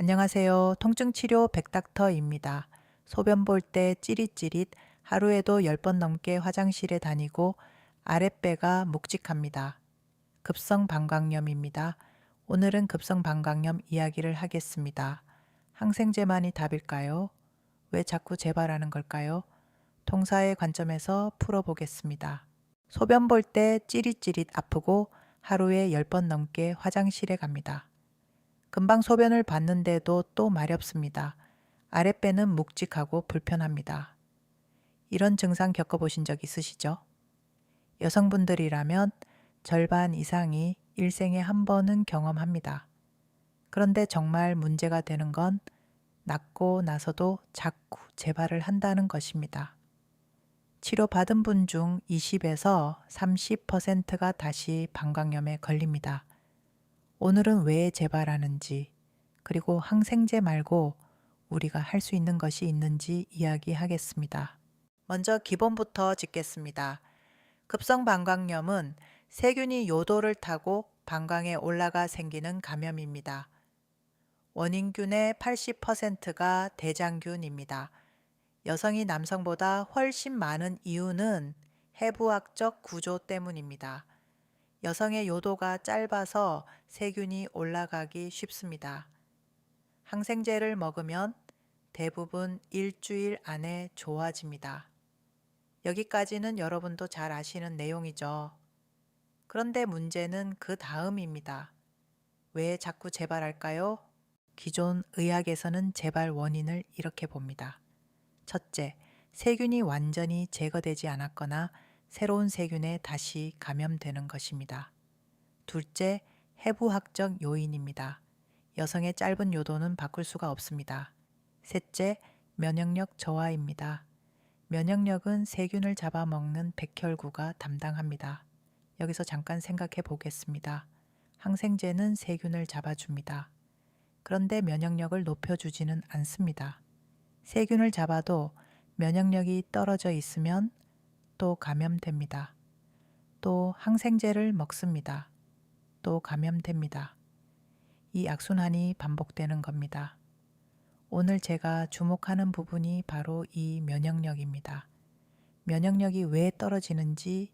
안녕하세요. 통증치료 백닥터입니다. 소변 볼 때 찌릿찌릿 하루에도 10번 넘게 화장실에 다니고 아랫배가 묵직합니다. 급성 방광염입니다. 오늘은 급성 방광염 이야기를 하겠습니다. 항생제만이 답일까요? 왜 자꾸 재발하는 걸까요? 통사의 관점에서 풀어보겠습니다. 소변 볼 때 찌릿찌릿 아프고 하루에 10번 넘게 화장실에 갑니다. 금방 소변을 봤는데도 또 마렵습니다. 아랫배는 묵직하고 불편합니다. 이런 증상 겪어보신 적 있으시죠? 여성분들이라면 절반 이상이 일생에 한 번은 경험합니다. 그런데 정말 문제가 되는 건 낫고 나서도 자꾸 재발을 한다는 것입니다. 치료받은 분 중 20에서 30%가 다시 방광염에 걸립니다. 오늘은 왜 재발하는지, 그리고 항생제 말고 우리가 할 수 있는 것이 있는지 이야기하겠습니다. 먼저 기본부터 짚겠습니다. 급성 방광염은 세균이 요도를 타고 방광에 올라가 생기는 감염입니다. 원인균의 80%가 대장균입니다. 여성이 남성보다 훨씬 많은 이유는 해부학적 구조 때문입니다. 여성의 요도가 짧아서 세균이 올라가기 쉽습니다. 항생제를 먹으면 대부분 일주일 안에 좋아집니다. 여기까지는 여러분도 잘 아시는 내용이죠. 그런데 문제는 그 다음입니다. 왜 자꾸 재발할까요? 기존 의학에서는 재발 원인을 이렇게 봅니다. 첫째, 세균이 완전히 제거되지 않았거나 새로운 세균에 다시 감염되는 것입니다. 둘째, 해부학적 요인입니다. 여성의 짧은 요도는 바꿀 수가 없습니다. 셋째, 면역력 저하입니다. 면역력은 세균을 잡아먹는 백혈구가 담당합니다. 여기서 잠깐 생각해 보겠습니다. 항생제는 세균을 잡아줍니다. 그런데 면역력을 높여주지는 않습니다. 세균을 잡아도 면역력이 떨어져 있으면 또 감염됩니다. 또 항생제를 먹습니다. 또 감염됩니다. 이 악순환이 반복되는 겁니다. 오늘 제가 주목하는 부분이 바로 이 면역력입니다. 면역력이 왜 떨어지는지,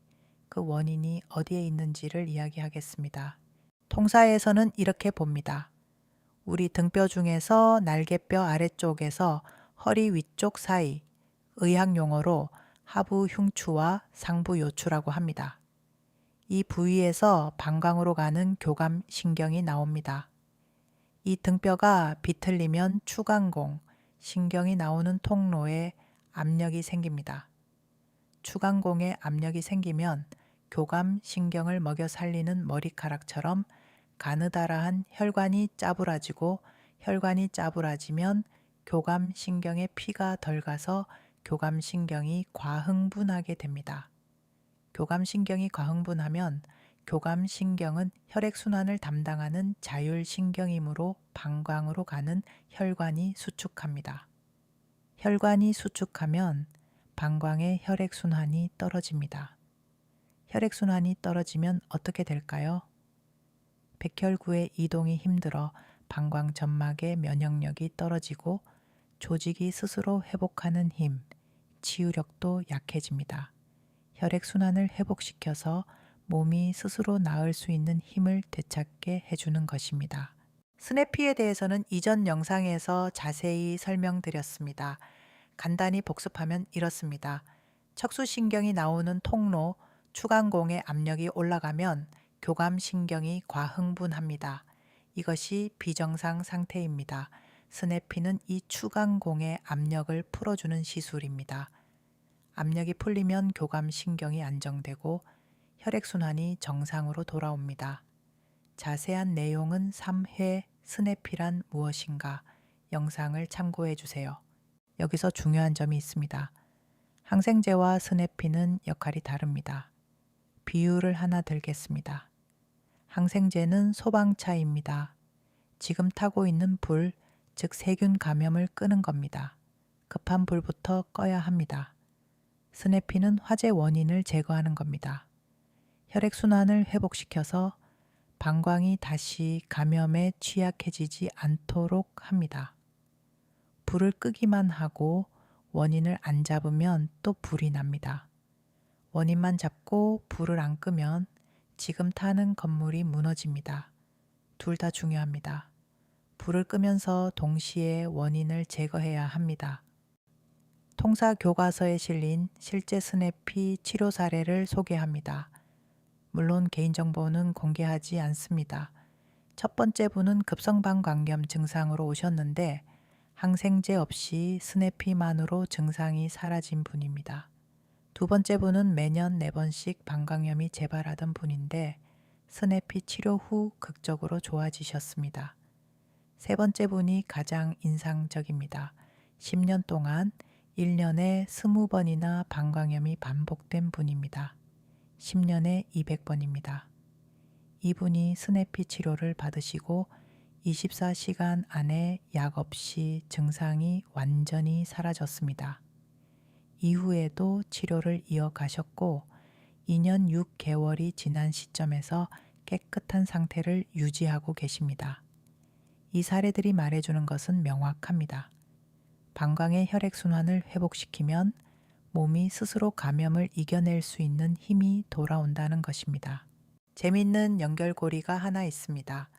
그 원인이 어디에 있는지를 이야기하겠습니다. 통사에서는 이렇게 봅니다. 우리 등뼈 중에서 날개뼈 아래쪽에서 허리 위쪽 사이, 의학 용어로 하부 흉추와 상부 요추라고 합니다. 이 부위에서 방광으로 가는 교감 신경이 나옵니다. 이 등뼈가 비틀리면 추간공, 신경이 나오는 통로에 압력이 생깁니다. 추간공에 압력이 생기면 교감 신경을 먹여 살리는 머리카락처럼 가느다란 혈관이 짜부라지고, 혈관이 짜부라지면 교감 신경에 피가 덜 가서 교감 신경이 과흥분하게 됩니다. 교감 신경이 과흥분하면 교감 신경은 혈액 순환을 담당하는 자율 신경이므로 방광으로 가는 혈관이 수축합니다. 혈관이 수축하면 방광의 혈액 순환이 떨어집니다. 혈액 순환이 떨어지면 어떻게 될까요? 백혈구의 이동이 힘들어 방광 점막의 면역력이 떨어지고 조직이 스스로 회복하는 힘, 치유력도 약해집니다. 혈액 순환을 회복시켜서 몸이 스스로 나을 수 있는 힘을 되찾게 해주는 것입니다. 스네피에 대해서는 이전 영상에서 자세히 설명드렸습니다. 간단히 복습하면 이렇습니다. 척수신경이 나오는 통로, 추간공의 압력이 올라가면 교감신경이 과흥분합니다. 이것이 비정상 상태입니다. 스네피는 이 추간공의 압력을 풀어주는 시술입니다. 압력이 풀리면 교감신경이 안정되고 혈액순환이 정상으로 돌아옵니다. 자세한 내용은 3회 스네피란 무엇인가 영상을 참고해 주세요. 여기서 중요한 점이 있습니다. 항생제와 스네피는 역할이 다릅니다. 비유를 하나 들겠습니다. 항생제는 소방차입니다. 지금 타고 있는 불, 즉 세균 감염을 끄는 겁니다. 급한 불부터 꺼야 합니다. 스네피는 화재 원인을 제거하는 겁니다. 혈액순환을 회복시켜서 방광이 다시 감염에 취약해지지 않도록 합니다. 불을 끄기만 하고 원인을 안 잡으면 또 불이 납니다. 원인만 잡고 불을 안 끄면 지금 타는 건물이 무너집니다. 둘 다 중요합니다. 불을 끄면서 동시에 원인을 제거해야 합니다. 통사 교과서에 실린 실제 스네피 치료 사례를 소개합니다. 물론 개인정보는 공개하지 않습니다. 첫 번째 분은 급성방광염 증상으로 오셨는데 항생제 없이 스네피만으로 증상이 사라진 분입니다. 두 번째 분은 매년 4번씩 방광염이 재발하던 분인데 스네피 치료 후 극적으로 좋아지셨습니다. 세 번째 분이 가장 인상적입니다. 10년 동안 1년에 20번이나 방광염이 반복된 분입니다. 10년에 200번입니다. 이분이 스네피 치료를 받으시고 24시간 안에 약 없이 증상이 완전히 사라졌습니다. 이후에도 치료를 이어가셨고 2년 6개월이 지난 시점에서 깨끗한 상태를 유지하고 계십니다. 이 사례들이 말해주는 것은 명확합니다. 방광의 혈액순환을 회복시키면 몸이 스스로 감염을 이겨낼 수 있는 힘이 돌아온다는 것입니다. 재미있는 연결고리가 하나 있습니다.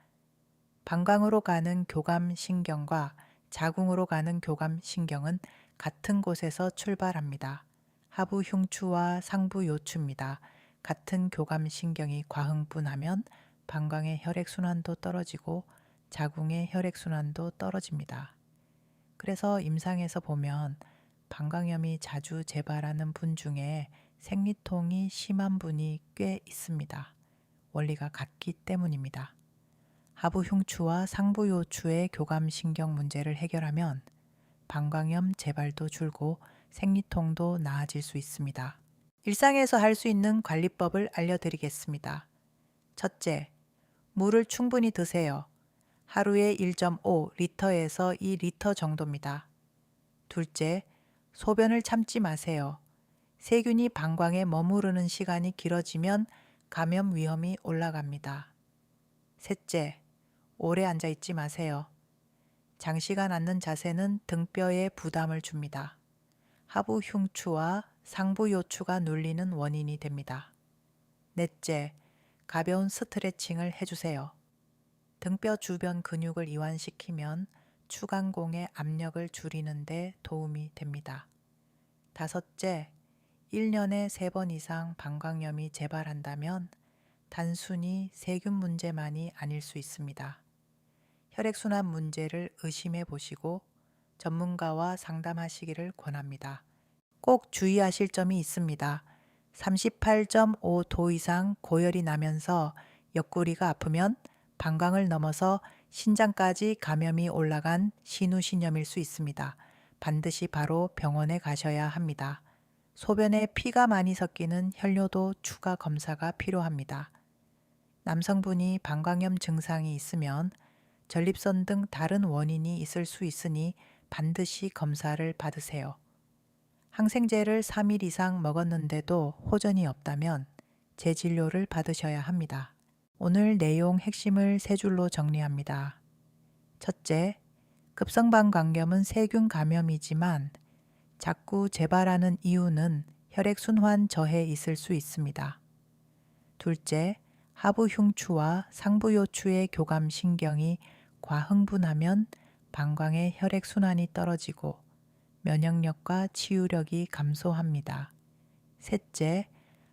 방광으로 가는 교감신경과 자궁으로 가는 교감신경은 같은 곳에서 출발합니다. 하부 흉추와 상부 요추입니다. 같은 교감신경이 과흥분하면 방광의 혈액순환도 떨어지고 자궁의 혈액순환도 떨어집니다. 그래서 임상에서 보면 방광염이 자주 재발하는 분 중에 생리통이 심한 분이 꽤 있습니다. 원리가 같기 때문입니다. 하부 흉추와 상부 요추의 교감신경 문제를 해결하면 방광염 재발도 줄고 생리통도 나아질 수 있습니다. 일상에서 할 수 있는 관리법을 알려드리겠습니다. 첫째, 물을 충분히 드세요. 하루에 1.5리터에서 2리터 정도입니다. 둘째, 소변을 참지 마세요. 세균이 방광에 머무르는 시간이 길어지면 감염 위험이 올라갑니다. 셋째, 오래 앉아 있지 마세요. 장시간 앉는 자세는 등뼈에 부담을 줍니다. 하부 흉추와 상부 요추가 눌리는 원인이 됩니다. 넷째, 가벼운 스트레칭을 해주세요. 등뼈 주변 근육을 이완시키면 추간공의 압력을 줄이는 데 도움이 됩니다. 다섯째, 1년에 3번 이상 방광염이 재발한다면 단순히 세균 문제만이 아닐 수 있습니다. 혈액순환 문제를 의심해 보시고 전문가와 상담하시기를 권합니다. 꼭 주의하실 점이 있습니다. 38.5도 이상 고열이 나면서 옆구리가 아프면 방광을 넘어서 신장까지 감염이 올라간 신우신염일 수 있습니다. 반드시 바로 병원에 가셔야 합니다. 소변에 피가 많이 섞이는 혈뇨도 추가 검사가 필요합니다. 남성분이 방광염 증상이 있으면 전립선 등 다른 원인이 있을 수 있으니 반드시 검사를 받으세요. 항생제를 3일 이상 먹었는데도 호전이 없다면 재진료를 받으셔야 합니다. 오늘 내용 핵심을 3줄로 정리합니다. 첫째, 급성방광염은 세균 감염이지만 자꾸 재발하는 이유는 혈액순환 저해에 있을 수 있습니다. 둘째, 하부 흉추와 상부 요추의 교감신경이 과흥분하면 방광의 혈액순환이 떨어지고 면역력과 치유력이 감소합니다. 셋째,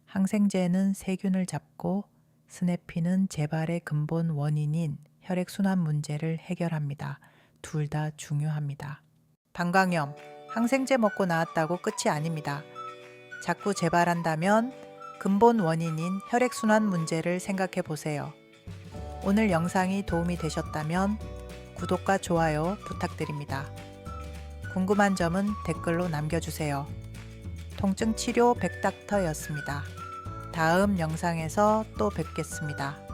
항생제는 세균을 잡고 스네피는 재발의 근본 원인인 혈액순환 문제를 해결합니다. 둘 다 중요합니다. 방광염, 항생제 먹고 나았다고 끝이 아닙니다. 자꾸 재발한다면 근본 원인인 혈액순환 문제를 생각해 보세요. 오늘 영상이 도움이 되셨다면 구독과 좋아요 부탁드립니다. 궁금한 점은 댓글로 남겨주세요. 통증치료 백닥터였습니다. 다음 영상에서 또 뵙겠습니다.